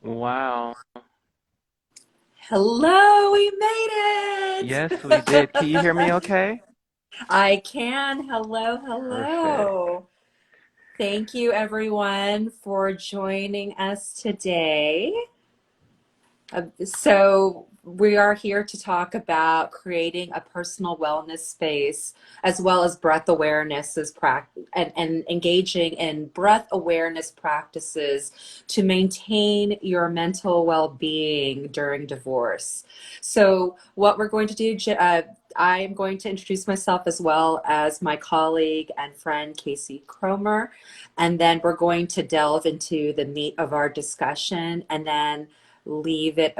Wow. Hello, we made Yes, we did. Can you hear me it. okay? I can. Hello, Perfect. hello. Thank you, everyone, for joining us today. So, we are here to talk about creating a personal wellness space as well as breath awareness as and engaging in breath awareness practices to maintain your mental well-being during divorce. So, what we're going to do, I am going to introduce myself as well as my colleague and friend Casey Cromer, and then we're going to delve into the meat of our discussion and then leave the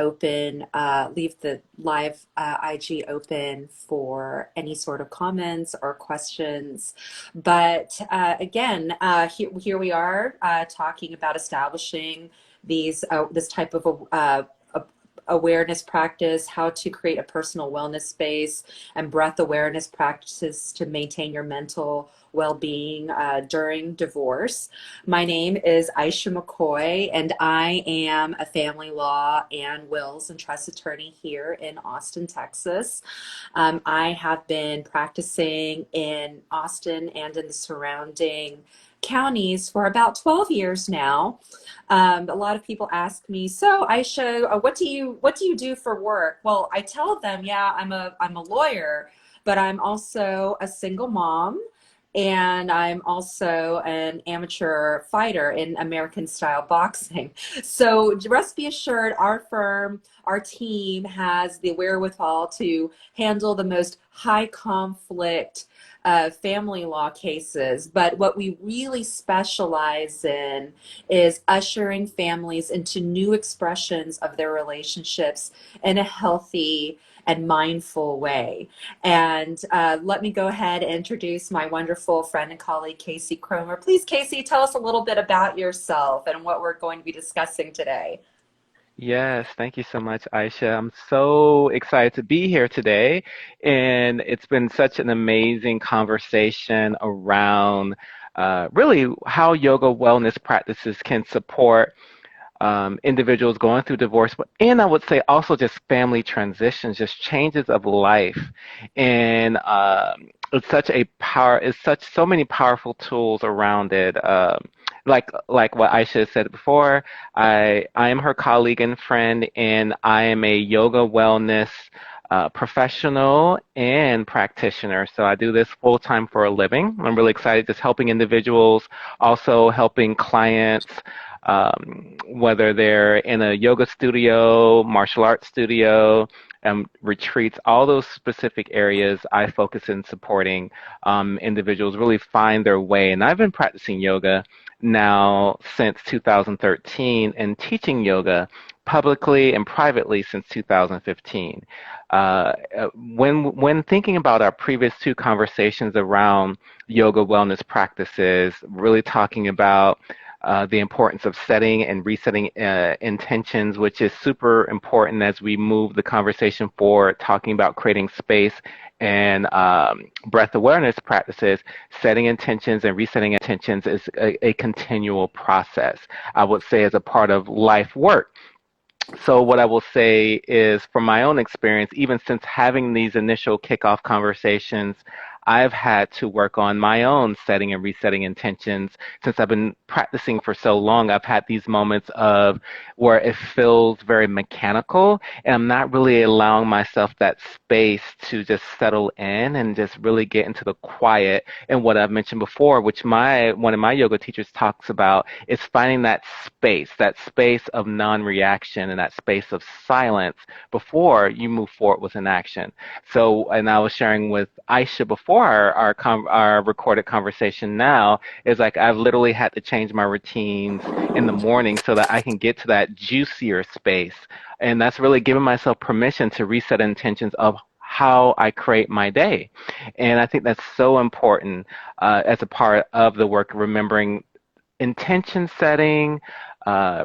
live IG open for any sort of comments or questions. But again, here we are talking about establishing this type of awareness practice, how to create a personal wellness space, and breath awareness practices to maintain your mental well-being during divorce. My name is Aisha McCoy, and I am a family law and wills and trust attorney here in Austin, Texas. I have been practicing in Austin and in the surrounding counties for about 12 years now. A lot of people ask me, so Aisha, what do you do for work? Well, I tell them, yeah, I'm a lawyer, but I'm also a single mom. And I'm also an amateur fighter in American style boxing. So rest be assured, our team has the wherewithal to handle the most high conflict family law cases. But what we really specialize in is ushering families into new expressions of their relationships in a healthy and mindful way. And let me go ahead and introduce my wonderful friend and colleague, Casey Cromer. Please, Casey, tell us a little bit about yourself and what we're going to be discussing today. Yes, thank you so much, Aisha. I'm so excited to be here today. And it's been such an amazing conversation around really how yoga wellness practices can support individuals going through divorce, but and I would say also just family transitions, just changes of life, and it's such a power. It's such so many powerful tools around it. Like what Aisha said before, I am her colleague and friend, and I am a yoga wellness professional and practitioner. So I do this full time for a living. I'm really excited just helping individuals, also helping clients, whether they're in a yoga studio, martial arts studio, retreats, all those specific areas I focus in supporting individuals really find their way. And I've been practicing yoga now since 2013 and teaching yoga publicly and privately since 2015. When thinking about our previous two conversations around yoga wellness practices, really talking about the importance of setting and resetting intentions, which is super important as we move the conversation forward, talking about creating space and breath awareness practices. Setting intentions and resetting intentions is a continual process, I would say, as a part of life work. So what I will say is, from my own experience, even since having these initial kickoff conversations, I've had to work on my own setting and resetting intentions. Since I've been practicing for so long, I've had these moments of where it feels very mechanical, and I'm not really allowing myself that space to just settle in and just really get into the quiet. And what I've mentioned before, which my one of my yoga teachers talks about, is finding that space of non-reaction and that space of silence before you move forward with an action. So, and I was sharing with Aisha before our recorded conversation now, is like I've literally had to change my routines in the morning so that I can get to that juicier space. And that's really giving myself permission to reset intentions of how I create my day. And I think that's so important as a part of the work, remembering intention setting,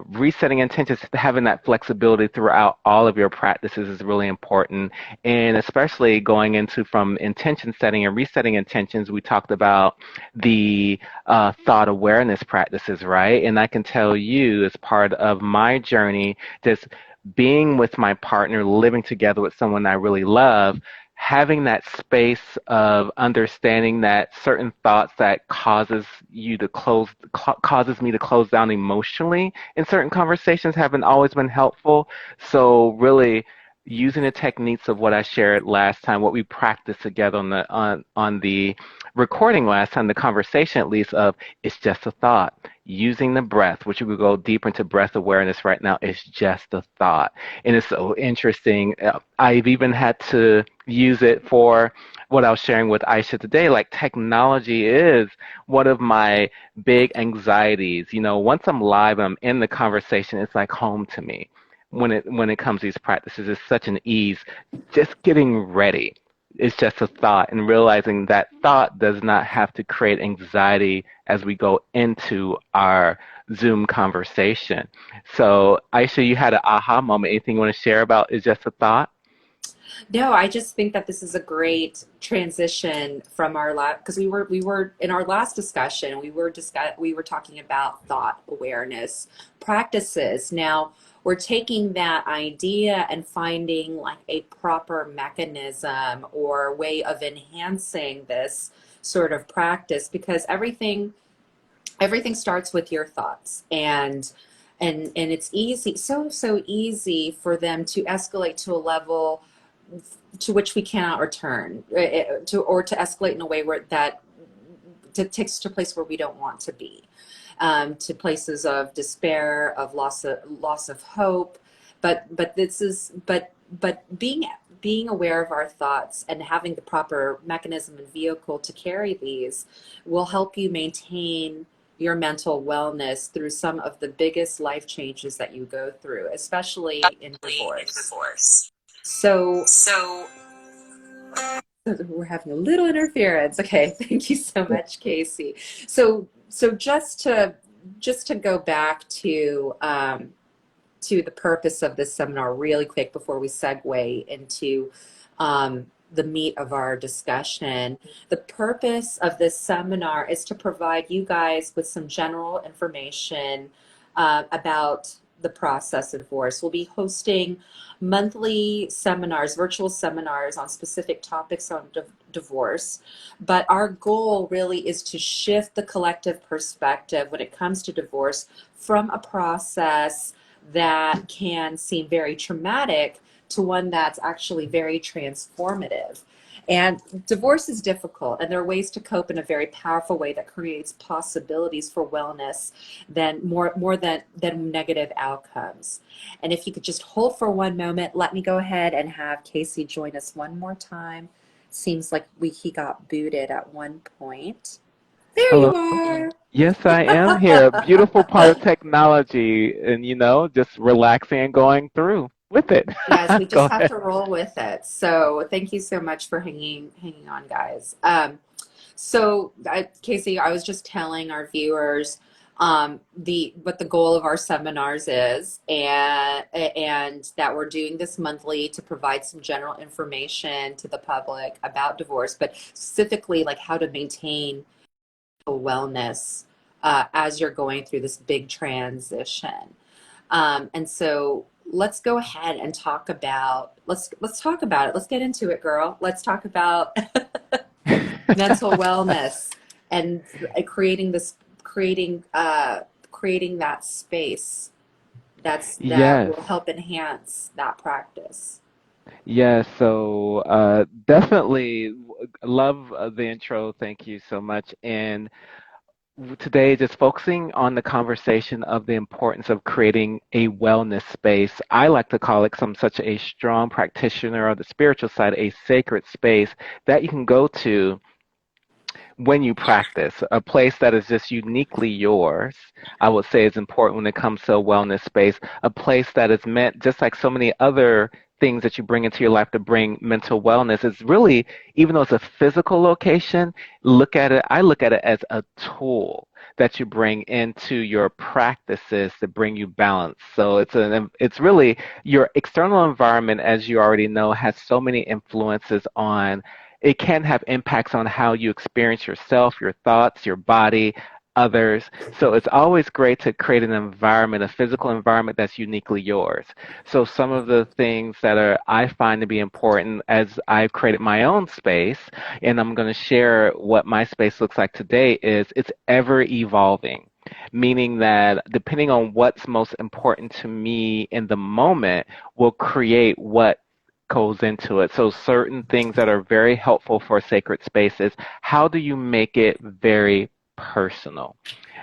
resetting intentions, having that flexibility throughout all of your practices is really important. And especially going into from intention setting and resetting intentions, we talked about the thought awareness practices, right? And I can tell you, as part of my journey, just being with my partner, living together with someone I really love, having that space of understanding that certain thoughts that causes me to close down emotionally in certain conversations haven't always been helpful. So really using the techniques of what I shared last time, what we practiced together on the recording last time, the conversation at least, of it's just a thought. Using the breath, which we will go deeper into breath awareness right now, is just a thought. And it's so interesting. I've even had to use it for what I was sharing with Aisha today. Like, technology is one of my big anxieties. You know, once I'm live, I'm in the conversation, it's like home to me. When it comes to these practices, it's such an ease. Just getting ready. It's just a thought, and realizing that thought does not have to create anxiety as we go into our Zoom conversation. So, Aisha, you had an aha moment. Anything you want to share about is just a thought? No, I just think that this is a great transition from our last, because we were in our last discussion, we were talking about thought awareness practices. Now we're taking that idea and finding like a proper mechanism or way of enhancing this sort of practice, because everything starts with your thoughts, and it's easy, so easy for them to escalate to a level to which we cannot return, or to escalate in a way where that takes us to a place where we don't want to be, to places of despair, of loss of hope. But being aware of our thoughts and having the proper mechanism and vehicle to carry these will help you maintain your mental wellness through some of the biggest life changes that you go through, especially in divorce. So we're having a little interference. Okay, thank you so much, Casey. So just to go back to the purpose of this seminar really quick before we segue into the meat of our discussion. The purpose of this seminar is to provide you guys with some general information about the process of divorce. We'll be hosting monthly seminars, virtual seminars on specific topics on divorce. But our goal really is to shift the collective perspective when it comes to divorce from a process that can seem very traumatic to one that's actually very transformative. And divorce is difficult, and there are ways to cope in a very powerful way that creates possibilities for wellness than more than negative outcomes. And if you could just hold for one moment, let me go ahead and have Casey join us one more time. Seems like he got booted at one point. There Hello. you are. Yes, I am here. Beautiful part of technology, and just relaxing and going through with it. Yes, we just Go have ahead. to roll with it. So thank you so much for hanging on, guys. Casey, I was just telling our viewers the what the goal of our seminars is, and that we're doing this monthly to provide some general information to the public about divorce, but specifically like how to maintain wellness as you're going through this big transition. And so let's go ahead and let's talk about it. Let's get into it, girl. Let's talk about mental wellness and creating that space that Yes. will help enhance that practice. Yes. So definitely love the intro. Thank you so much. And today, just focusing on the conversation of the importance of creating a wellness space. I like to call it, 'cause I'm such a strong practitioner of the spiritual side, a sacred space that you can go to when you practice, a place that is just uniquely yours. I would say is important when it comes to a wellness space, a place that is meant, just like so many other things that you bring into your life to bring mental wellness is really, even though it's a physical location, I look at it as a tool that you bring into your practices to bring you balance. So it's really your external environment, as you already know, has so many influences on, it can have impacts on how you experience yourself, your thoughts, your body, others. So it's always great to create an environment, a physical environment that's uniquely yours. So some of the things that I find to be important as I've created my own space, and I'm going to share what my space looks like today, is it's ever evolving. Meaning that depending on what's most important to me in the moment will create what goes into it. So certain things that are very helpful for sacred spaces, how do you make it very personal?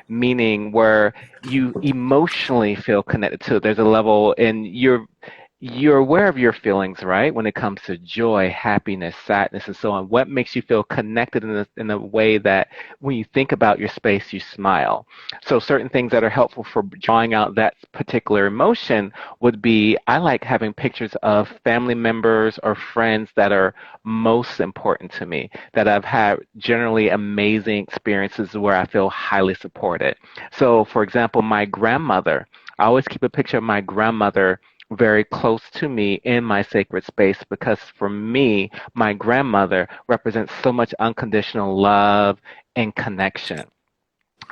Meaning where you emotionally feel connected to it. There's a level, and you're aware of your feelings, right? When it comes to joy, happiness, sadness, and so on. What makes you feel connected in a way that when you think about your space, you smile? So certain things that are helpful for drawing out that particular emotion would be, I like having pictures of family members or friends that are most important to me, that I've had generally amazing experiences where I feel highly supported. So, for example, my grandmother, I always keep a picture of my grandmother very close to me in my sacred space because for me, my grandmother represents so much unconditional love and connection.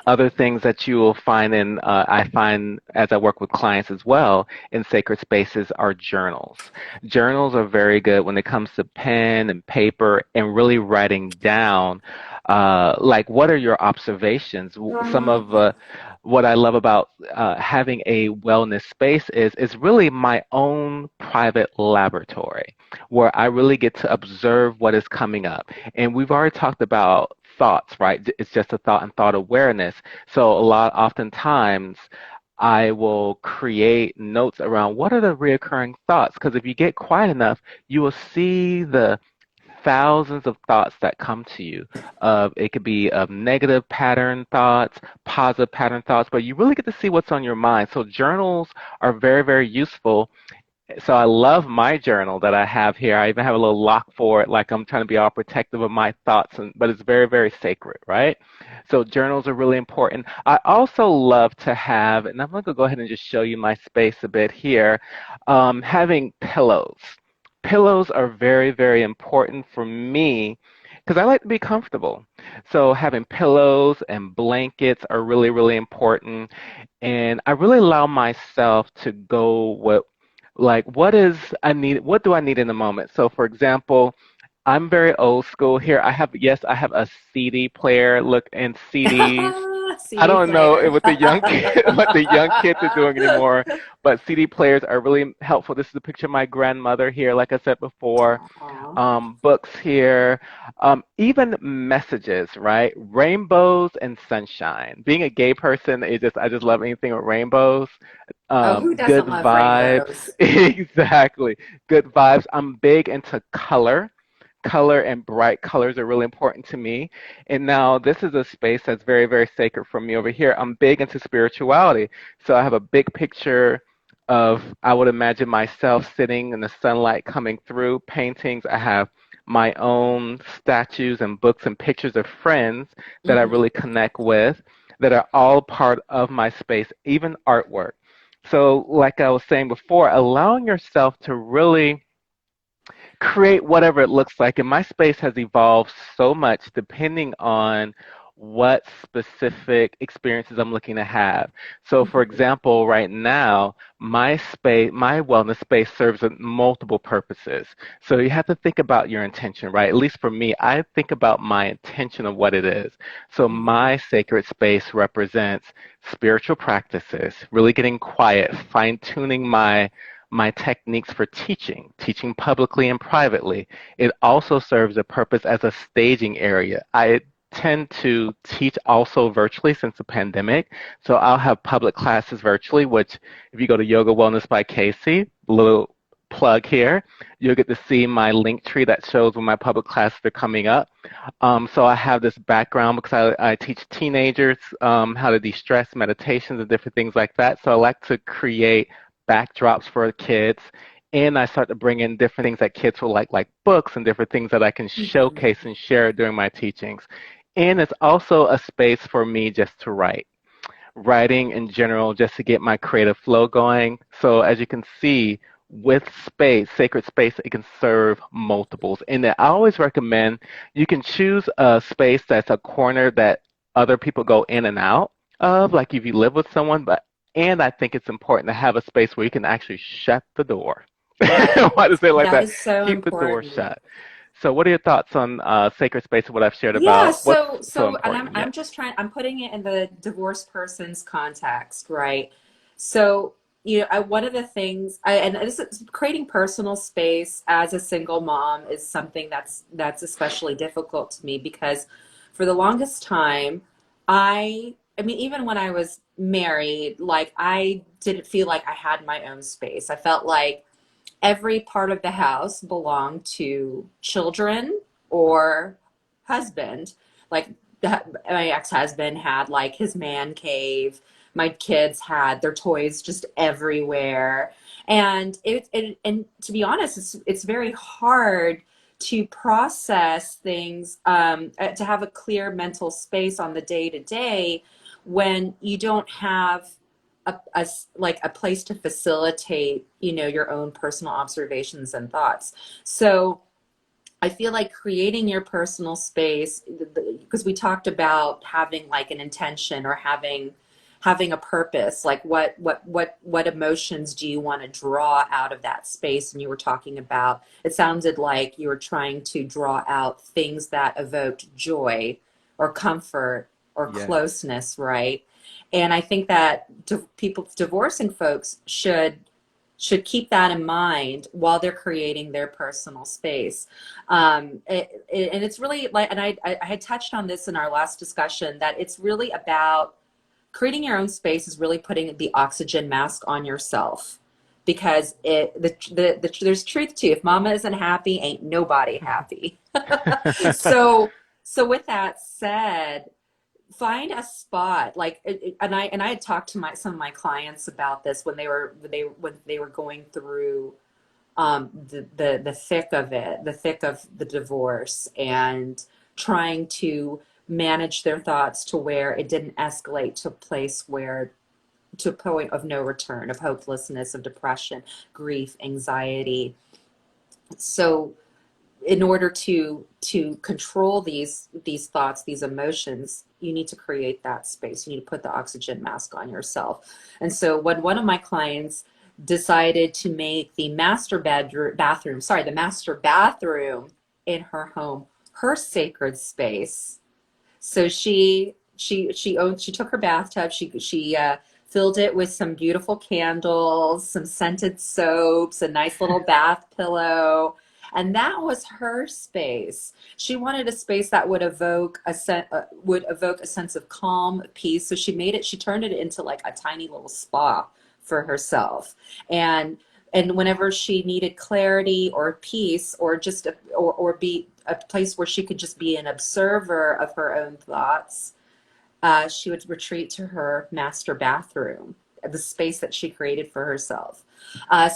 Other things that you will find I find as I work with clients as well in sacred spaces are journals. Journals are very good when it comes to pen and paper and really writing down, like what are your observations? Some of what I love about having a wellness space is really my own private laboratory where I really get to observe what is coming up. And we've already talked about thoughts, right? It's just a thought and thought awareness. So oftentimes I will create notes around what are the reoccurring thoughts. Because if you get quiet enough, you will see the thousands of thoughts that come to you. It could be of negative pattern thoughts, positive pattern thoughts, but you really get to see what's on your mind. So journals are very, very useful. So I love my journal that I have here. I even have a little lock for it, like I'm trying to be all protective of my thoughts, but it's very, very sacred, right? So journals are really important. I also love to have, and I'm going to go ahead and just show you my space a bit here, having pillows. Pillows are very, very important for me because I like to be comfortable. So having pillows and blankets are really, really important. And I really allow myself to go with like what do I need in the moment? So for example, I'm very old school here. I have a CD player. Look, and CDs. I CD don't know player. what the young what the young kids are doing anymore, but CD players are really helpful. This is a picture of my grandmother here, like I said before. Aw. Books here, even messages, right? Rainbows and sunshine. Being a gay person, I just love anything with rainbows. Oh, who Good doesn't love vibes. rainbows? Exactly. Good vibes. I'm big into color. Color and bright colors are really important to me. And now this is a space that's very, very sacred for me over here. I'm big into spirituality. So I have a big picture of, I would imagine myself sitting in the sunlight coming through, paintings. I have my own statues and books and pictures of friends that I Hmm. really connect with that are all part of my space, even artwork. So, like I was saying before, allowing yourself to really create whatever it looks like. And my space has evolved so much depending on what specific experiences I'm looking to have. So, for example, right now, my wellness space serves multiple purposes. So you have to think about your intention, right? At least for me, I think about my intention of what it is. So Hmm. my sacred space represents spiritual practices, really getting quiet, fine tuning my techniques for teaching publicly and privately. It also serves a purpose as a staging area. I tend to teach also virtually since the pandemic. So I'll have public classes virtually, which if you go to Yoga Wellness by Casey, little plug here, you'll get to see my link tree that shows when my public classes are coming up. So I have this background because I teach teenagers how to de-stress, meditations, and different things like that. So I like to create backdrops for kids and I start to bring in different things that kids will like books and different things that I can Mhm. showcase and share during my teachings. And it's also a space for me just to write. Writing in general, just to get my creative flow going. So as you can see, with space, sacred space, it can serve multiples. And I always recommend you can choose a space that's a corner that other people go in and out of, like if you live with someone, but and I think it's important to have a space where you can actually shut the door. Right. Why to say it like That that? is so Keep the door important. shut. So what are your thoughts on sacred space and what I've shared Yeah, about what's so so and important? Yeah. I'm putting it in the divorced person's context, right? So, one of the things and this is creating personal space as a single mom is something that's especially difficult to me because for the longest time, I mean, even when I was married, like I didn't feel like I had my own space. I felt like every part of the house belonged to children or husband. Like my ex-husband had like his man cave. My kids had their toys just everywhere. And and to be honest, it's very hard to process things, to have a clear mental space on the day to day when you don't have like a place to facilitate, your own personal observations and thoughts. So I feel like creating your personal space, because we talked about having like an intention or having a purpose, like what emotions do you want to draw out of that space? And you were talking about, it sounded like you were trying to draw out things that evoked joy or comfort or Yes. closeness, right? And I think that people divorcing folks should keep that in mind while they're creating their personal space. And it's really like, and I had touched on this in our last discussion, that it's really about creating your own space is really putting the oxygen mask on yourself because there's truth to, if mama isn't happy, ain't nobody happy. So, so with that said, find a spot like and I had talked to my some of my clients about this when they were going through the thick of it, the thick of the divorce, and trying to manage their thoughts to where it didn't escalate to a place where, to a point of no return, of hopelessness, of depression, grief, anxiety. So in order to control these thoughts, these emotions, you need to create that space. You need to put the oxygen mask on yourself. And so when one of my clients decided to make the the master bathroom in her home her sacred space, so she took her bathtub. She filled it with some beautiful candles, some scented soaps, a nice little bath pillow, and that was her space. She wanted a space that would evoke a sense of calm, peace. So she made it. She turned it into like a tiny little spa for herself, and whenever she needed clarity or peace or just or be a place where she could just be an observer of her own thoughts, she would retreat to her master bathroom, the space that she created for herself.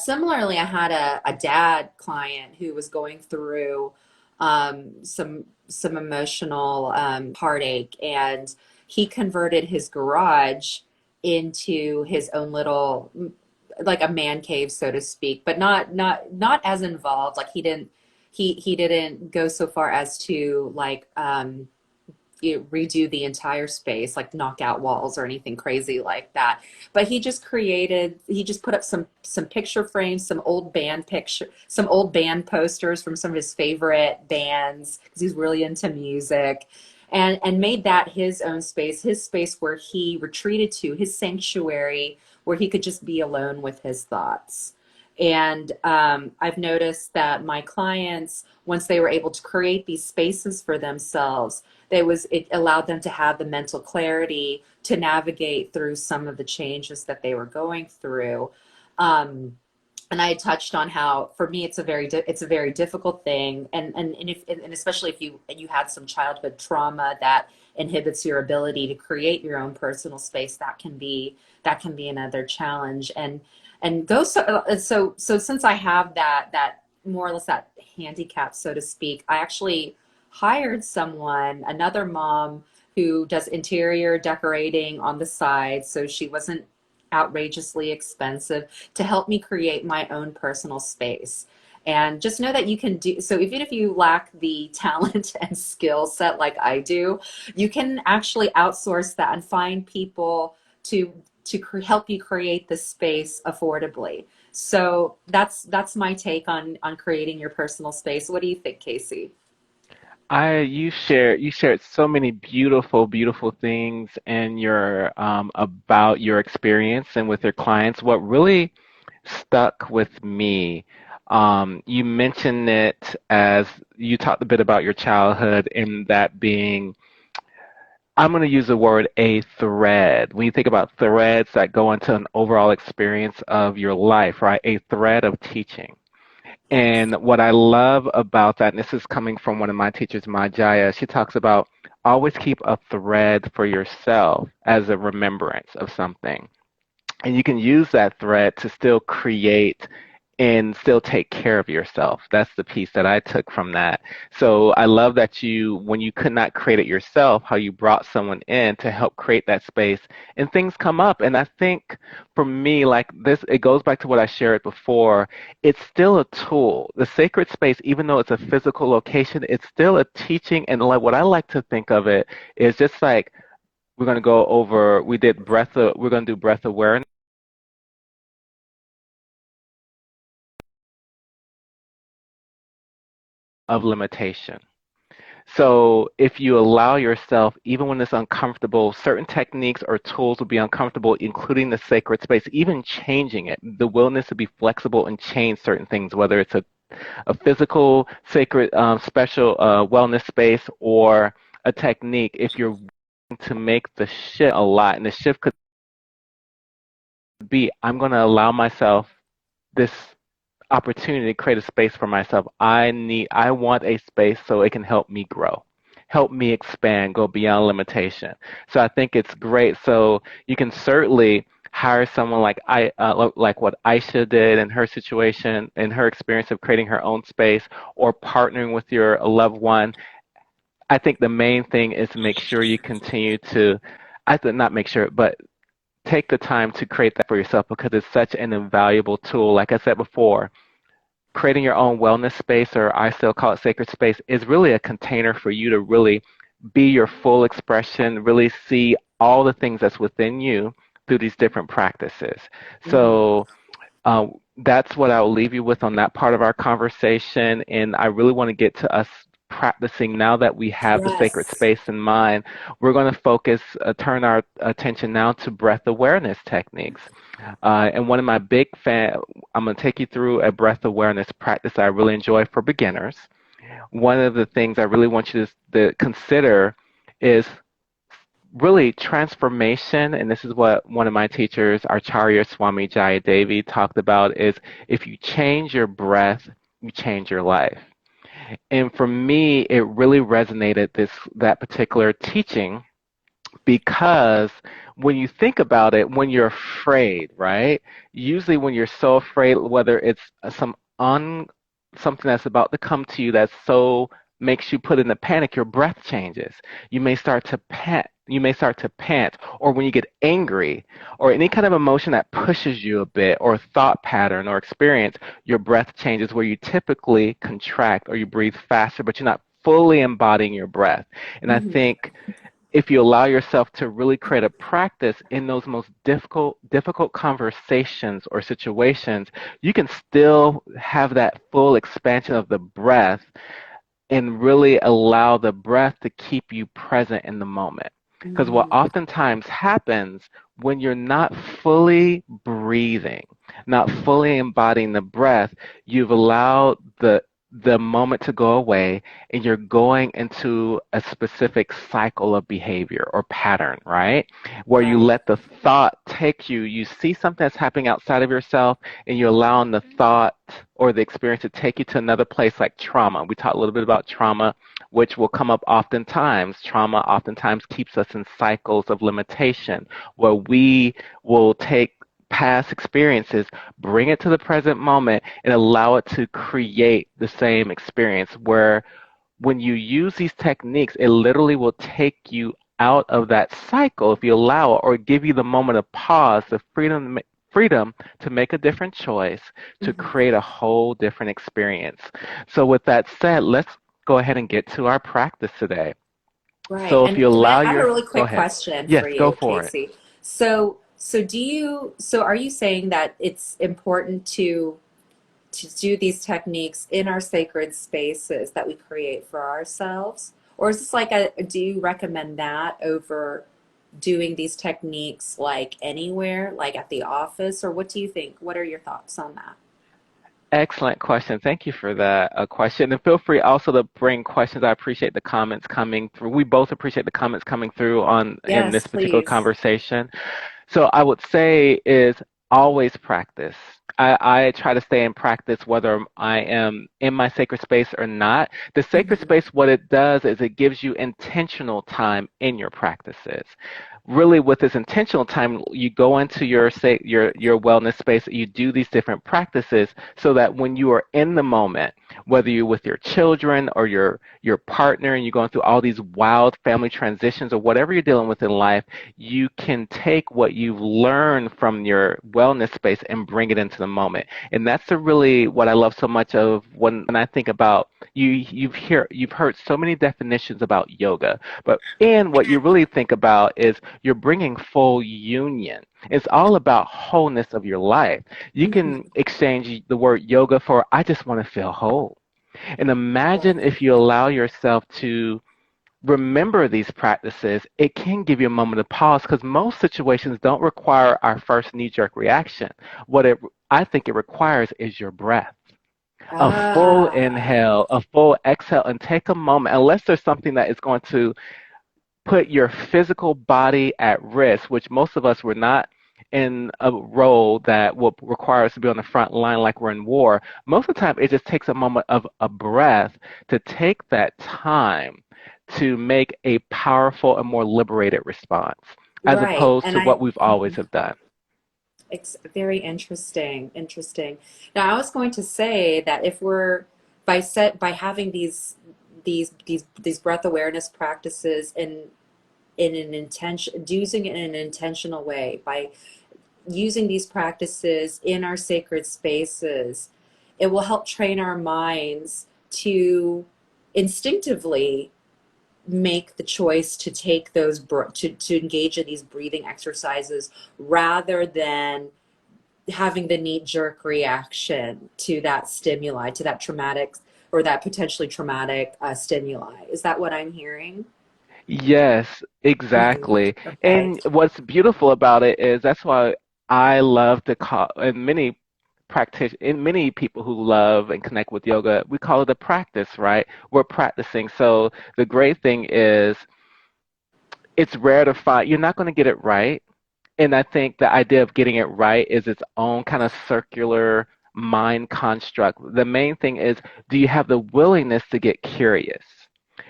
Similarly, I had a dad client who was going through some emotional heartache, and he converted his garage into his own little, like a man cave, so to speak, but not as involved. Like he didn't go so far as to like redo the entire space, like knock out walls or anything crazy like that. But he just put up some picture frames, some old band posters from some of his favorite bands because he's really into music. And made that his own space, his space where he retreated to, his sanctuary, where he could just be alone with his thoughts. And I've noticed that my clients, once they were able to create these spaces for themselves, it allowed them to have the mental clarity to navigate through some of the changes that they were going through. Um, and I touched on how for me it's a very difficult thing, and especially if you had some childhood trauma that inhibits your ability to create your own personal space, that can be another challenge. And go so since I have that more or less that handicap, so to speak, I actually hired someone, another mom who does interior decorating on the side, so she wasn't outrageously expensive, to help me create my own personal space. And just know that you can do so, even if you lack the talent and skill set like I do, you can actually outsource that and find people to help you create the space affordably. So that's my take on creating your personal space. What do you think, Casey? You shared so many beautiful, beautiful things in your about your experience and with your clients. What really stuck with me, you mentioned it as you talked a bit about your childhood and that being, I'm going to use the word a thread. When you think about threads that go into an overall experience of your life, right? A thread of teaching. Yes. And what I love about that, and this is coming from one of my teachers, Majaya, she talks about always keep a thread for yourself as a remembrance of something. And you can use that thread to still create and still take care of yourself. That's the piece that I took from that. So I love that you, when you could not create it yourself, how you brought someone in to help create that space and things come up. And I think for me, like this, it goes back to what I shared before. It's still a tool. The sacred space, even though it's a physical location, it's still a teaching. And like what I like to think of it is just like we're going to go over, we're going to do breath awareness of limitation. So if you allow yourself, even when it's uncomfortable, certain techniques or tools will be uncomfortable, including the sacred space, even changing it, the willingness to be flexible and change certain things, whether it's a physical, sacred, special wellness space or a technique, if you're willing to make the shift a lot, and the shift could be, I'm going to allow myself this opportunity to create a space for myself. I want a space so it can help me grow, help me expand, go beyond limitation. So I think it's great. So you can certainly hire someone like what Aisha did in her situation, in her experience of creating her own space, or partnering with your loved one. I think the main thing is to make sure you continue to, I think not make sure, but take the time to create that for yourself because it's such an invaluable tool. Like I said before, creating your own wellness space, or I still call it sacred space, is really a container for you to really be your full expression, really see all the things that's within you through these different practices. Mhm. So uh, that's what I'll leave you with on that part of our conversation. And I really want to get to us practicing now that we have the sacred Yes. space in mind. We're going to turn our attention now to breath awareness techniques. And one of my I'm going to take you through a breath awareness practice I really enjoy for beginners. One of the things I really want you to consider is really transformation, and this is what one of my teachers, Acharya Swami Jayadevi, talked about, is if you change your breath, you change your life. And for me, it really resonated that particular teaching because when you think about it, when you're afraid, right? Usually when you're so afraid, whether it's something that's about to come to you that so makes you put in a panic, your breath changes. You may start to pant. You may start to pant, or when you get angry, or any kind of emotion that pushes you a bit, or thought pattern or experience, your breath changes where you typically contract or you breathe faster, but you're not fully embodying your breath. And I Mhm. think if you allow yourself to really create a practice in those most difficult conversations or situations, you can still have that full expansion of the breath and really allow the breath to keep you present in the moment. Because what Mhm. oftentimes happens when you're not fully breathing, not fully embodying the breath, you've allowed the moment to go away, and you're going into a specific cycle of behavior or pattern, right? Where you Right. let the thought take you. You see something that's happening outside of yourself, and you're allowing the thought or the experience to take you to another place like trauma. We talked a little bit about trauma, which will come up oftentimes. Trauma oftentimes keeps us in cycles of limitation where we will take past experiences, bring it to the present moment, and allow it to create the same experience where when you use these techniques, it literally will take you out of that cycle if you allow it, or give you the moment of pause, the freedom to make a different choice, to Hmm. create a whole different experience. So with that said, let's go ahead and get to our practice today. Right. So if you And can I allow have a your, really go quick ahead. question Yes, for go you, for it. Casey? So are you saying that it's important to do these techniques in our sacred spaces that we create for ourselves? Or is this like do you recommend that over doing these techniques like anywhere, like at the office, or what do you think? What are your thoughts on that? Excellent question. Thank you for that question. And feel free also to bring questions. I appreciate the comments coming through. We both appreciate the comments coming through on in Yes, this particular please. conversation. So I would say is always practice. I try to stay in practice whether I am in my sacred space or not. The sacred Hmm. space, what it does is it gives you intentional time in your practices. Really, with this intentional time, you go into your wellness space. You do these different practices so that when you are in the moment, whether you're with your children or your partner, and you're going through all these wild family transitions or whatever you're dealing with in life, you can take what you've learned from your wellness space and bring it into the moment. And that's really what I love so much of when I think about you've heard so many definitions about yoga, but in what you really think about is you're bringing full union. It's all about wholeness of your life. You can Hmm. exchange the word yoga for I just want to feel whole. And imagine Right. if you allow yourself to remember these practices, it can give you a moment of pause because most situations don't require our first knee jerk reaction. What I think it requires is your breath. A full Ah, inhale, a full exhale, and take a moment, unless there's something that is going to put your physical body at risk, which most of us were not in a role that will require us to be on the front line like we're in war. Most of the time, it just takes a moment of a breath to take that time to make a powerful and more liberated response, as right. opposed to what we've always have done. It's very interesting. Interesting. Now, I was going to say that if we're by having these breath awareness practices in an intention, using it in an intentional way, by using these practices in our sacred spaces, it will help train our minds to instinctively make the choice to take to engage in these breathing exercises rather than having the knee jerk reaction to that stimuli, to that traumatic or that potentially traumatic stimuli. Is that what I'm hearing? Yes, Hmm. exactly. Okay. And what's beautiful about it is that's why I love to call, and many people who love and connect with yoga, we call it a practice, right? We're practicing. So the great thing is it's rare to find, you're not going to get it right. And I think the idea of getting it right is its own kind of circular mind construct. The main thing is, do you have the willingness to get curious?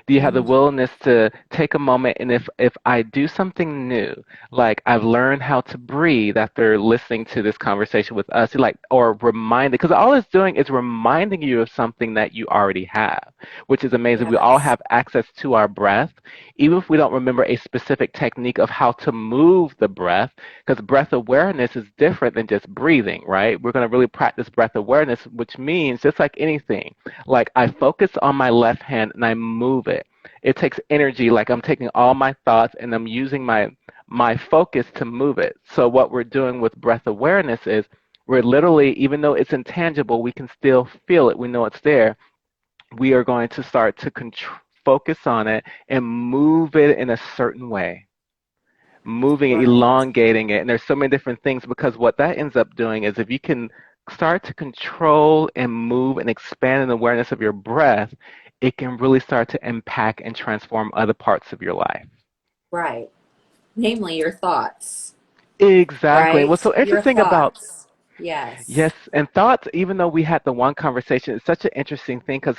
Do you have the Hmm. willingness to take a moment and if I do something new, like I've learned how to breathe after listening to this conversation with us, like or reminded, because all it's doing is reminding you of something that you already have, which is amazing. We all Yes. have access to our breath, even if we don't remember a specific technique of how to move the breath, because breath awareness is different than just breathing, right? We're going to really practice breath awareness, which means just like anything, like I focus on my left hand and I move it. It takes energy, like I'm taking all my thoughts and I'm using my focus to move it. So what we're doing with breath awareness is we're literally, even though it's intangible, we can still feel it. We know it's there. We are going to start to focus on it and move it in a certain way, moving it, Right. elongating it. And there's so many different things because what that ends up doing is if you can start to control and move and expand an awareness of your breath, it can really start to impact and transform other parts of your life. Right. Namely, your thoughts, Exactly. And right? what's so Your interesting about, thoughts. Yes. yes, and thoughts, even though we had the one conversation, it's such an interesting thing because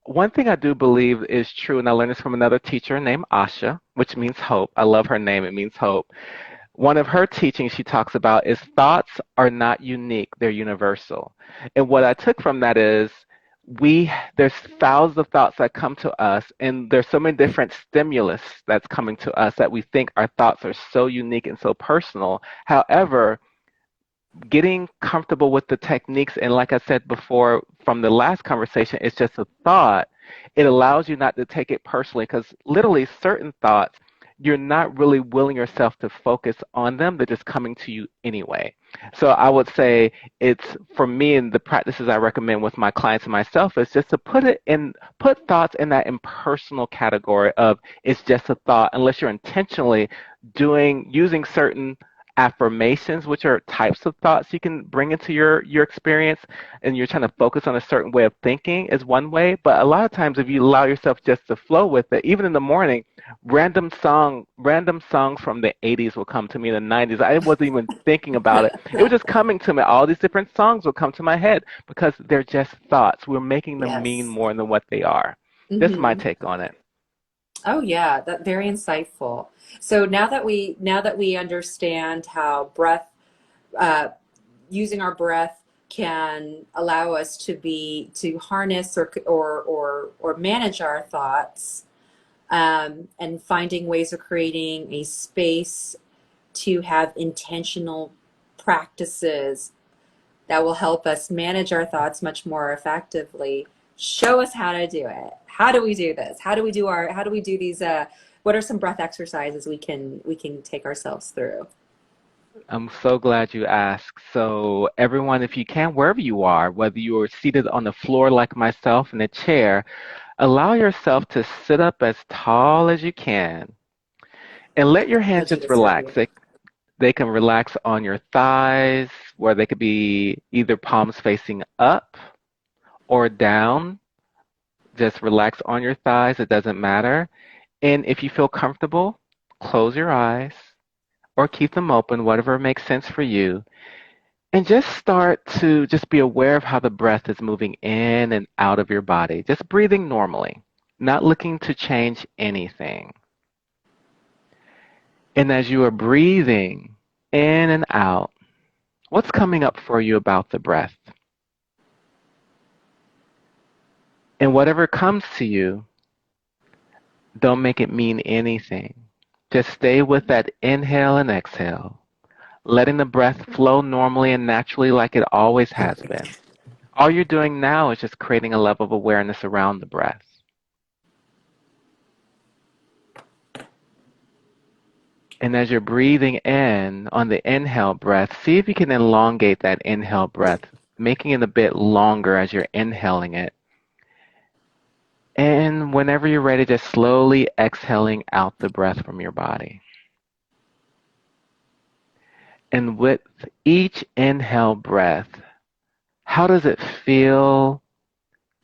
one thing I do believe is true, and I learned this from another teacher named Asha, which means hope. I love her name, it means hope. One of her teachings she talks about is thoughts are not unique, they're universal. And what I took from that is there's thousands of thoughts that come to us, and there's so many different stimulus that's coming to us that we think our thoughts are so unique and so personal. However, getting comfortable with the techniques, and like I said before from the last conversation, it's just a thought. It allows you not to take it personally because literally certain thoughts you're not really willing yourself to focus on them. They're just coming to you anyway. So I would say it's for me, and the practices I recommend with my clients and myself is just to put thoughts in that impersonal category of it's just a thought unless you're intentionally using certain affirmations, which are types of thoughts you can bring into your experience, and you're trying to focus on a certain way of thinking is one way. But a lot of times, if you allow yourself just to flow with it, even in the morning, random songs from the 80s will come to me in the 90s. I wasn't even thinking about it. It was just coming to me. All these different songs will come to my head because they're just thoughts. We're making them mean Yes. more than what they are. Just my Hmm. take on it. Oh yeah, that very insightful. So now that we understand how breath, uh, using our breath can allow us to harness or manage our thoughts, and finding ways of creating a space to have intentional practices that will help us manage our thoughts much more effectively. Show us how to do it. How do we do this? How do we do these what are some breath exercises we can take ourselves through? I'm so glad you asked. So, everyone, if you can, wherever you are, whether you are seated on the floor like myself in a chair, allow yourself to sit up as tall as you can and let your hands Would you just just start relax. here? They can relax on your thighs, where they could be either palms facing up or down. Just relax on your thighs, it doesn't matter. And if you feel comfortable, close your eyes or keep them open, whatever makes sense for you. And just start to just be aware of how the breath is moving in and out of your body. Just breathing normally, not looking to change anything. And as you are breathing in and out, what's coming up for you about the breath? And whatever comes to you, don't make it mean anything. Just stay with that inhale and exhale, letting the breath flow normally and naturally like it always has been. All you're doing now is just creating a level of awareness around the breath. And as you're breathing in on the inhale breath, see if you can elongate that inhale breath, making it a bit longer as you're inhaling it. And whenever you're ready, just slowly exhaling out the breath from your body. And with each inhale breath, how does it feel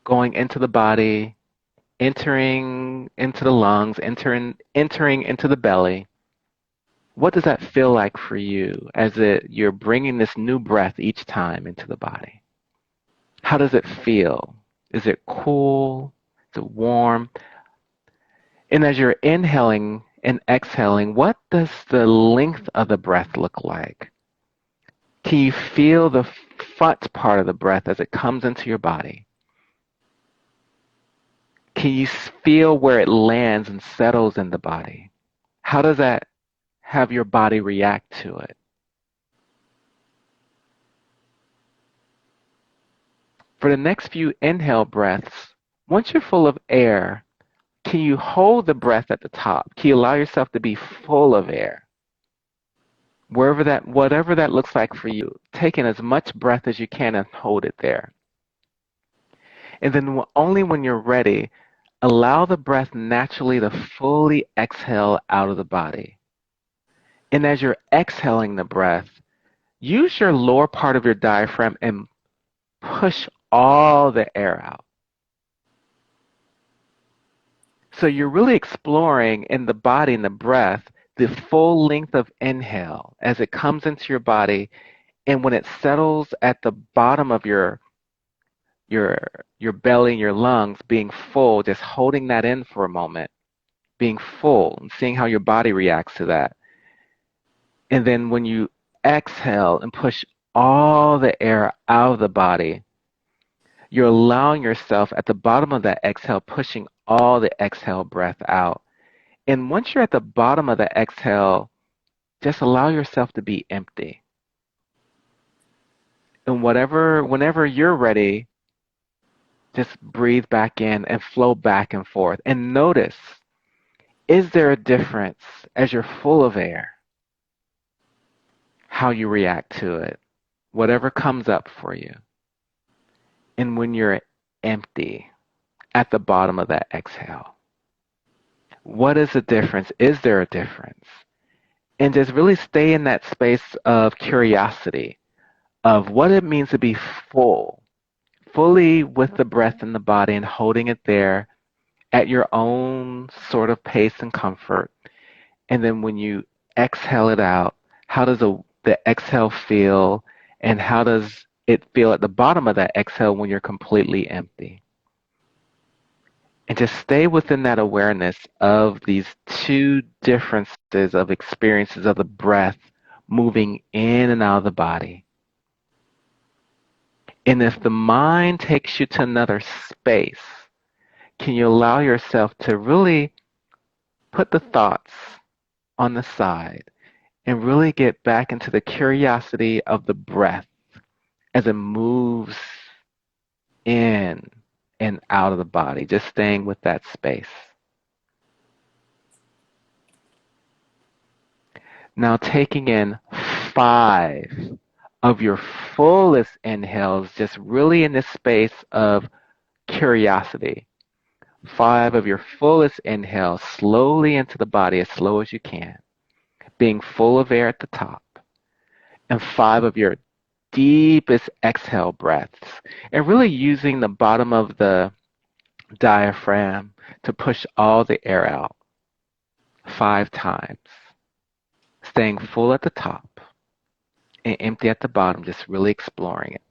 going into the body, entering into the lungs, entering into the belly? What does that feel like for you as you're bringing this new breath each time into the body? How does it feel? Is it cool? Is it warm? And as you're inhaling and exhaling, what does the length of the breath look like? Can you feel the front part of the breath as it comes into your body? Can you feel where it lands and settles in the body? How does that have your body react to it? For the next few inhale breaths, once you're full of air, can you hold the breath at the top? Can you allow yourself to be full of air? Whatever that looks like for you, take in as much breath as you can and hold it there. And then only when you're ready, allow the breath naturally to fully exhale out of the body. And as you're exhaling the breath, use your lower part of your diaphragm and push all the air out. So you're really exploring in the body and the breath the full length of inhale as it comes into your body, and when it settles at the bottom of your your belly and your lungs being full, just holding that in for a moment, being full and seeing how your body reacts to that. And then when you exhale and push all the air out of the body, you're allowing yourself at the bottom of that exhale, pushing all the exhale breath out. And once you're at the bottom of the exhale, just allow yourself to be empty. And whenever you're ready, just breathe back in and flow back and forth. And notice, is there a difference as you're full of air, how you react to it, whatever comes up for you? And when you're empty at the bottom of that exhale, what is the difference? Is there a difference? And just really stay in that space of curiosity of what it means to be full, fully with the breath in the body and holding it there at your own sort of pace and comfort. And then when you exhale it out, how does the exhale feel? And how does it feel at the bottom of that exhale when you're completely empty? And just stay within that awareness of these two differences of experiences of the breath moving in and out of the body. And if the mind takes you to another space, can you allow yourself to really put the thoughts on the side and really get back into the curiosity of the breath as it moves in and out of the body, just staying with that space. Now taking in 5 of your fullest inhales, just really in this space of curiosity. 5 of your fullest inhales slowly into the body as slow as you can, being full of air at the top. And 5 of your deepest exhale breaths, and really using the bottom of the diaphragm to push all the air out 5 times, staying full at the top and empty at the bottom, just really exploring it.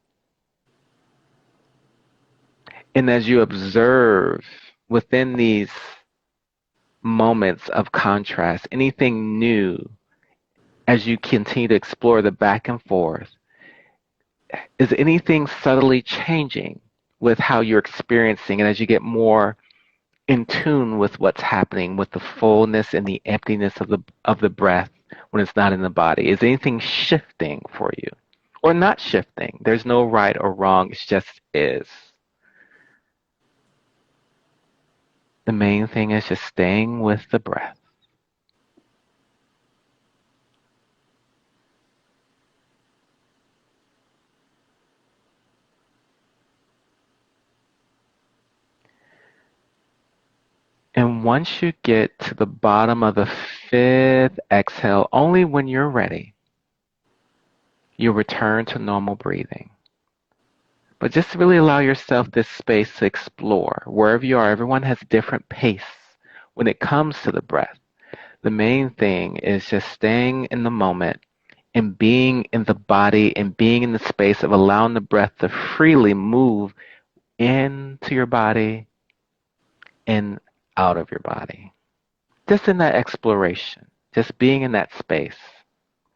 And as you observe within these moments of contrast, anything new, as you continue to explore the back and forth, is anything subtly changing with how you're experiencing, and as you get more in tune with what's happening with the fullness and the emptiness of the breath when it's not in the body? Is anything shifting for you? Or not shifting? There's no right or wrong, it just is. The main thing is just staying with the breath. And once you get to the bottom of the 5th exhale, only when you're ready, you return to normal breathing. But just really allow yourself this space to explore. Wherever you are, everyone has different pace when it comes to the breath. The main thing is just staying in the moment and being in the body and being in the space of allowing the breath to freely move into your body and out of your body. Just in that exploration, just being in that space.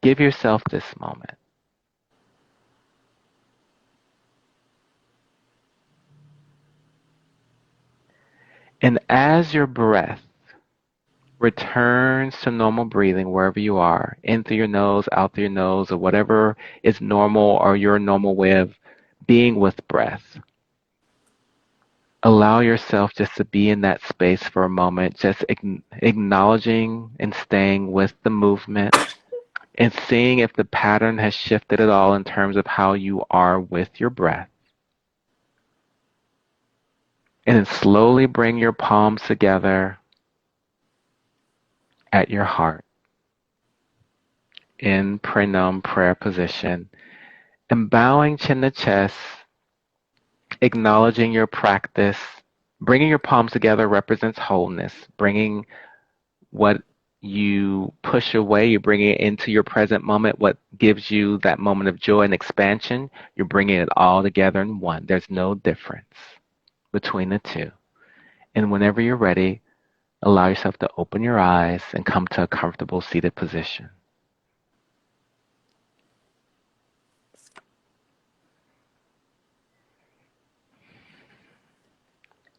Give yourself this moment. And as your breath returns to normal breathing wherever you are, in through your nose, out through your nose, or whatever is normal or your normal way of being with breath, allow yourself just to be in that space for a moment, just acknowledging and staying with the movement and seeing if the pattern has shifted at all in terms of how you are with your breath. And then slowly bring your palms together at your heart in pranam prayer position and bowing chin to chest acknowledging your practice. Bringing your palms together represents wholeness. Bringing what you push away, you bring it into your present moment. What gives you that moment of joy and expansion, you're bringing it all together in one. There's no difference between the two. And whenever you're ready, allow yourself to open your eyes and come to a comfortable seated position.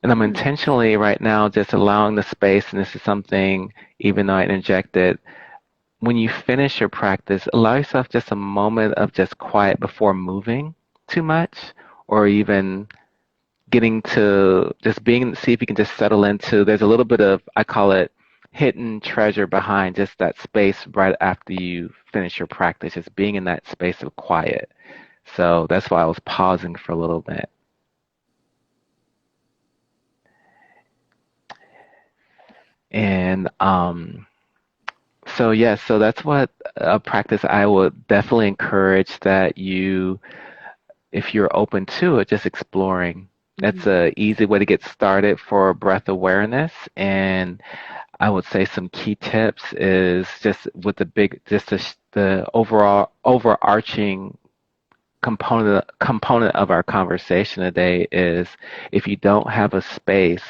And I'm Hmm. intentionally right now just allowing the space, and this is something, even though I interjected, when you finish your practice, allow yourself just a moment of just quiet before moving too much, or even getting to just being, see if you can just settle into, there's a little bit of, I call it hidden treasure behind just that space right after you finish your practice, just being in that space of quiet. So that's why I was pausing for a little bit. And so yes, so that's what a practice I would definitely encourage that you, if you're open to it, just exploring. That's Hmm. a easy way to get started for breath awareness. And I would say some key tips is just with the big, just the overall overarching component of our conversation today is if you don't have a space,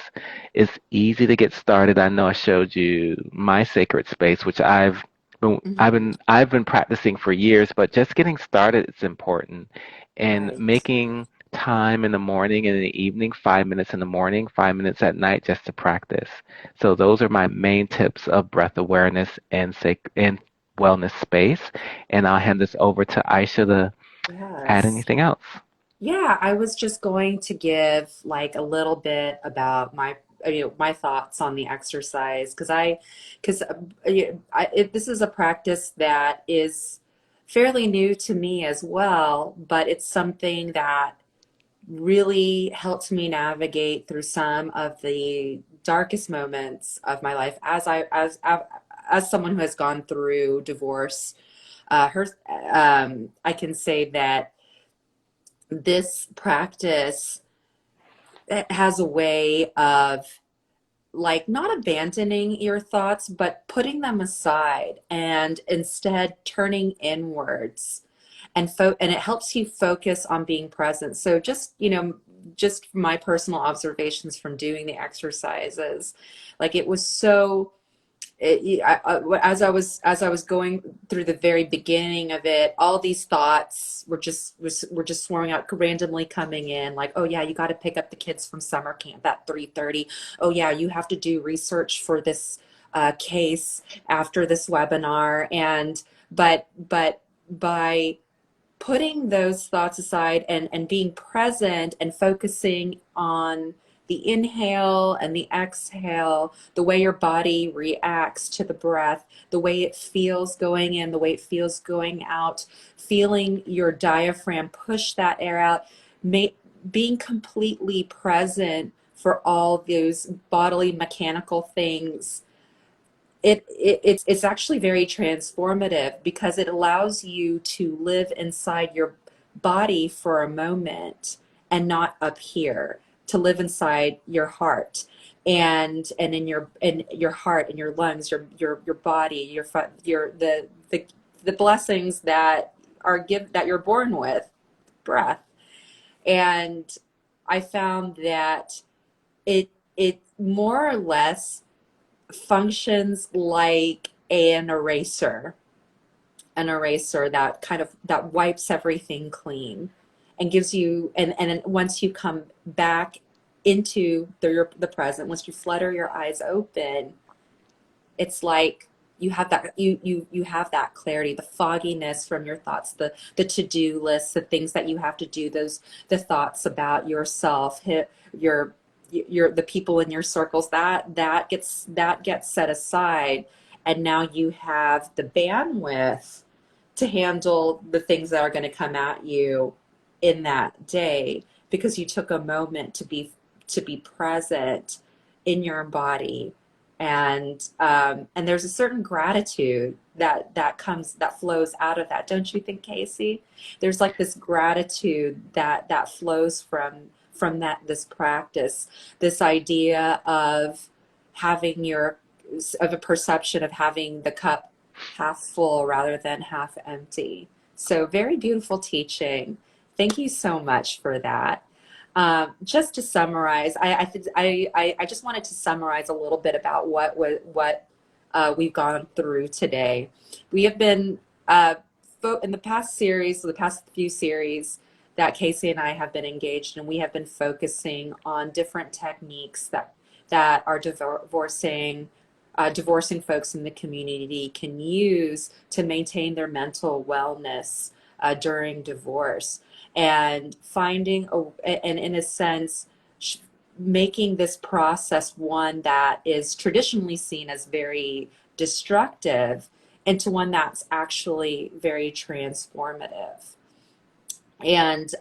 it's easy to get started. I know I showed you my sacred space, which Hmm. I've been practicing for years, but just getting started is important. And Right. making time in the morning and in the evening, 5 minutes in the morning, 5 minutes at night, just to practice. So those are my main tips of breath awareness and wellness space. And I'll hand this over to Aisha to add Yes. anything else. Yeah, I was just going to give like a little bit about my my thoughts on the exercise because this is a practice that is fairly new to me as well, but it's something that really helped me navigate through some of the darkest moments of my life as someone who has gone through divorce. Her I can say that this practice has a way of like not abandoning your thoughts, but putting them aside and instead turning inwards and it helps you focus on being present. So just, just my personal observations from doing the exercises, like it was so as I was going through the very beginning of it, all these thoughts were just swarming out, randomly coming in. Like, oh yeah, you got to pick up the kids from summer camp at 3:30. Oh yeah, you have to do research for this case after this webinar. And but by putting those thoughts aside and being present and focusing on the inhale and the exhale, the way your body reacts to the breath, the way it feels going in, the way it feels going out, feeling your diaphragm push that air out, being completely present for all those bodily mechanical things. It's actually very transformative because it allows you to live inside your body for a moment and not up here, to live inside your heart and in your heart and your lungs, your body, your the blessings that that you're born with, breath. And I found that it more or less functions like an eraser that kind of that wipes everything clean and gives you and then once you come back into the present, once you flutter your eyes open, it's like you have that you have that clarity, the fogginess from your thoughts, the to-do lists, the things that you have to do, those the thoughts about yourself, your the people in your circles, that gets set aside, and now you have the bandwidth to handle the things that are going to come at you in that day because you took a moment to be present in your body. And there's a certain gratitude that flows out of that, don't you think, Casey? There's like this gratitude that flows from this practice, this idea of having of a perception of having the cup half full rather than half empty. So very beautiful teaching. Thank you so much for that. Just to summarize, I just wanted to summarize a little bit about what we've gone through today. We have been in the past series, the past few series that Casey and I have been engaged in, we have been focusing on different techniques that are divorcing folks in the community can use to maintain their mental wellness during divorce, and and in a sense, making this process one that is traditionally seen as very destructive into one that's actually very transformative. And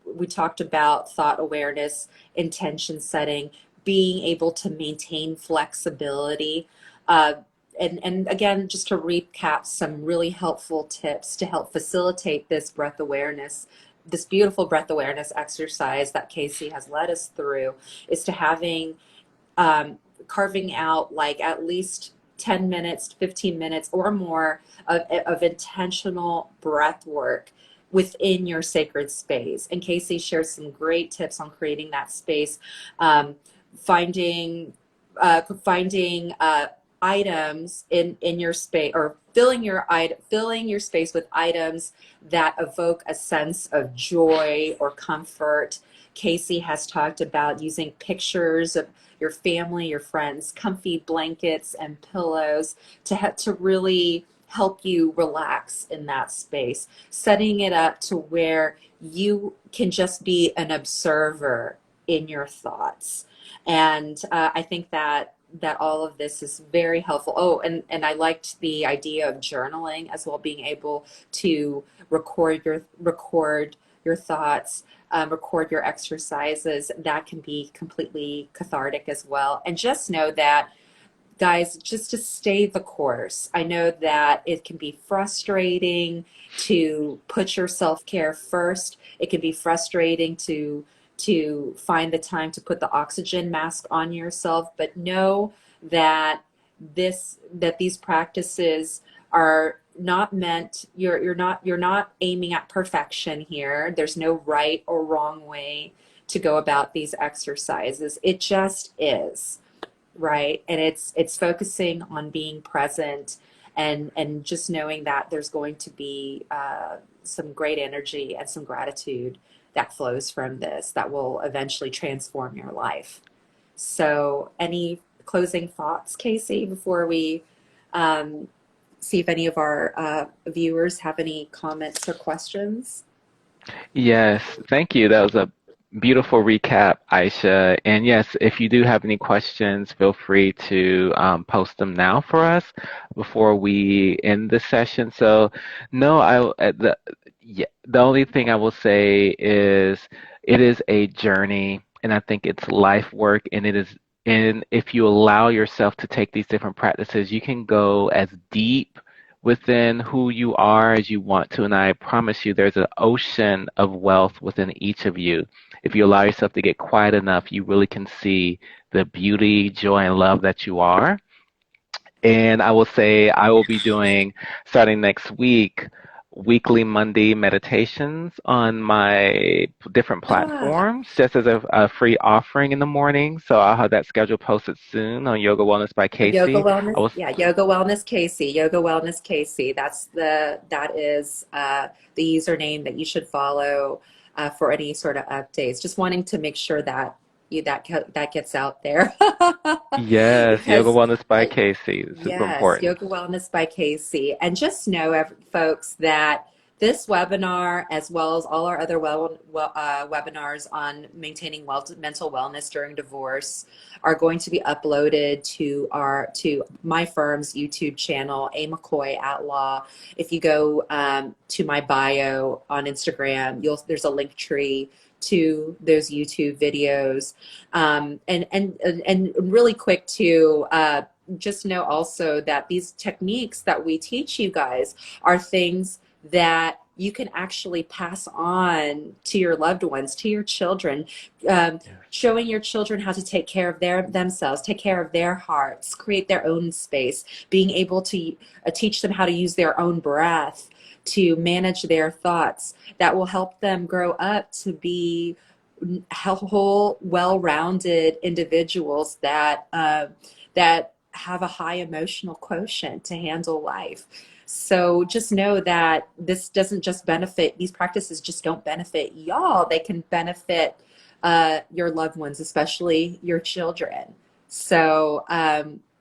we talked about thought awareness, intention setting, being able to maintain flexibility. Uh, and again, just to recap some really helpful tips to help facilitate this breath awareness, this beautiful breath awareness exercise that Casey has led us through, is to having um, carving out like at least 10 minutes, 15 minutes or more of intentional breath work within your sacred space. And Casey shares some great tips on creating that space, um, finding items in your space, or filling your space with items that evoke a sense of joy or comfort. Casey has talked about using pictures of your family, your friends, comfy blankets and pillows to really help you relax in that space, setting it up to where you can just be an observer in your thoughts. And I think that all of this is very helpful. Oh, and I liked the idea of journaling as well, being able to record your thoughts, record your exercises. That can be completely cathartic as well. And just know that, guys, just to stay the course. I know that it can be frustrating to put your self-care first. It can be frustrating to find the time to put the oxygen mask on yourself, but know that these practices are not meant, you're not aiming at perfection here. There's no right or wrong way to go about these exercises. It just is, right? And it's focusing on being present, and just knowing that there's going to be some great energy and some gratitude that flows from this that will eventually transform your life. So, any closing thoughts, Casey, before we um, see if any of our viewers have any comments or questions? Yes, thank you. That was a beautiful recap, Aisha. And yes, if you do have any questions, feel free to post them now for us before we end the session. So, no, the only thing I will say is it is a journey, and I think it's life work, and it is. And if you allow yourself to take these different practices, you can go as deep within who you are as you want to. And I promise you, there's an ocean of wealth within each of you. If you allow yourself to get quiet enough, you really can see the beauty, joy, and love that you are. And I will say I will be doing, starting next week, weekly Monday meditations on my different Ah, platforms, just as a free offering in the morning. So I'll have that schedule posted soon on Yoga Wellness by Yoga Casey. Wellness, I will, yeah, Yoga Wellness Casey, Yoga Wellness Casey. That is the username that you should follow for any sort of updates. Just wanting to make sure that that gets out there yes, Yoga because Wellness by uh, Casey. Super yes, important. Yoga Wellness by Casey. And just know, folks, that this webinar, as well as all our other webinars on maintaining mental wellness during divorce, are going to be uploaded to my firm's YouTube channel, A McCoy at Law. If you go to my bio on Instagram, there's a link tree to those YouTube videos. And really quick to just know also that these techniques that we teach you guys are things that you can actually pass on to your loved ones, to your children, um, Yes. showing your children how to take care of themselves, take care of their hearts, create their own space, being able to teach them how to use their own breath, to manage their thoughts. That will help them grow up to be whole, well-rounded individuals that have a high emotional quotient to handle life. So just know that this doesn't just benefit, these practices just don't benefit y'all. They can benefit your loved ones, especially your children. So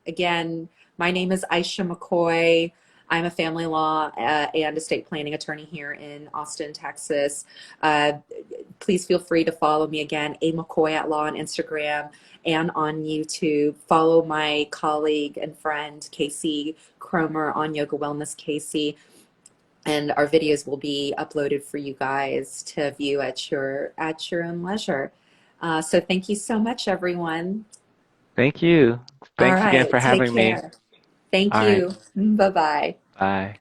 again, my name is Aisha McCoy. I'm a family law and estate planning attorney here in Austin, Texas. Uh, Please feel free to follow me again, A McCoy at Law on Instagram and on YouTube. Follow my colleague and friend Casey Cromer on Yoga Wellness Casey, and our videos will be uploaded for you guys to view at your own leisure. So thank you so much, everyone. Thank you. All Thanks again right, for take having me. care. Thank All right. you. Bye bye. Bye.